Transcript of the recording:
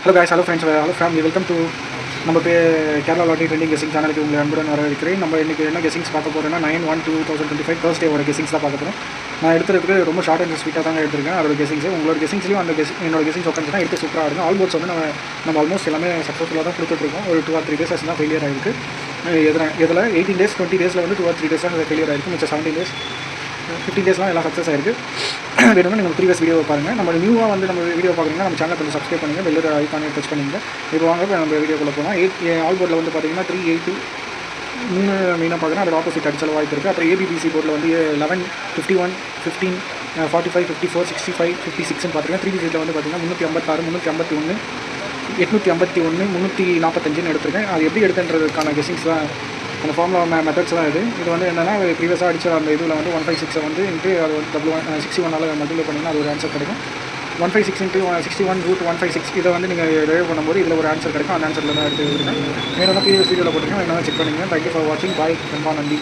Hello guys, hello friends, hello family, welcome to நம்ம Kerala lottery trending guessing சேனலுக்கு உங்களை அன்புடன் வரவேற்கிறேன். நம்ம இன்றைக்கி என்ன கெஸிங்ஸ் பார்க்க போகிறோம்னா 9/1/2025 தேர்ஸ்டேவோட கெஸிங்ஸ் தான் பார்க்க போகிறோம். நான் எடுத்துருக்கு ரொம்ப ஷார்ட் அண்ட் ஸ்வீட்டாக தாங்க எடுத்திருக்கேன். அதோட கெஸிங்ஸ் உங்களோட கெஸிங்ஸ்லையும் அந்த என்னோட கெஸிங்ஸ் உட்காந்துனா எடுத்து சூப்பராக இருக்கும். ஆல்மோஸ்ட் வந்து நம்ம ஆல்மோஸ்ட் எல்லாமே சக்ஸஸ்ஃபுல்லாக தான் கொடுத்துட்ருக்கோம். ஒரு 2 or 3 days தான் ஃபெயிலியர் ஆகிருக்கு. இதில் 18 days 20 days வந்து 2 or 3 days தான் ஃபெயிலியர் ஆகிருக்கு. மிச்சம் 17 days 15 days எல்லாம் சக்ஸஸ் ஆயிருக்கு. வேணும்னா நீங்கள் ப்ரீவியஸ் வீடியோவை பாருங்கள். நம்ம நியூவாக வந்து நம்ம வீடியோ பார்க்குறீங்கன்னா நம்ம சேனல் கொஞ்சம் சப்ஸ்கிரைப் பண்ணுங்கள், பெல் ஐக்கானை டச் பண்ணிங்க. இப்போ வாங்க நம்ம வீடியோக்குள்ளே போனால் ஆல் போர்டில் வந்து பார்த்தீங்கன்னா 382 மெயினாக பார்க்குறேன். அதோட ஆப்போசிட் அடிச்சல் வாய்ப்பு இருக்குது. அப்புறம் ஏபிபிசி போர்டில் வந்து 11, 51, 15, 45, 54, 65, 56ன்னு பார்த்துருக்கேன். 3BCயில் வந்து பார்த்தீங்கன்னா 356, 351, 851, 345ன்னு எடுத்திருக்கேன். அது எப்படி எடுத்துன்றதுக்கான கெஸிங்ஸ் தான், அந்த ஃபார்முலா மெத்தட்ஸ் தான் இது வந்து என்னென்னா ப்ரீவியஸாக அடித்த அந்த இதில் வந்து 156 வந்து அது வந்து 61 மல்டிப்ளை பண்ணிங்கன்னா அது ஒரு ஆன்சர் கிடைக்கும். 156 × 61√156 இதை வந்து நீங்கள் டெரைவ் பண்ணும்போது இதில் ஒரு ஆன்சர் கிடைக்கும். அந்த ஆன்சரில் தான் எடுத்து இருக்கேன். வேணும்னா ப்ரீவியஸ் வீடியோவில் போட்டுருக்கேன், வேணும்னா செக் பண்ணிங்க. தேங்க்யூ ஃபார் வாட்சிங். பாய், ரொம்ப நன்றி.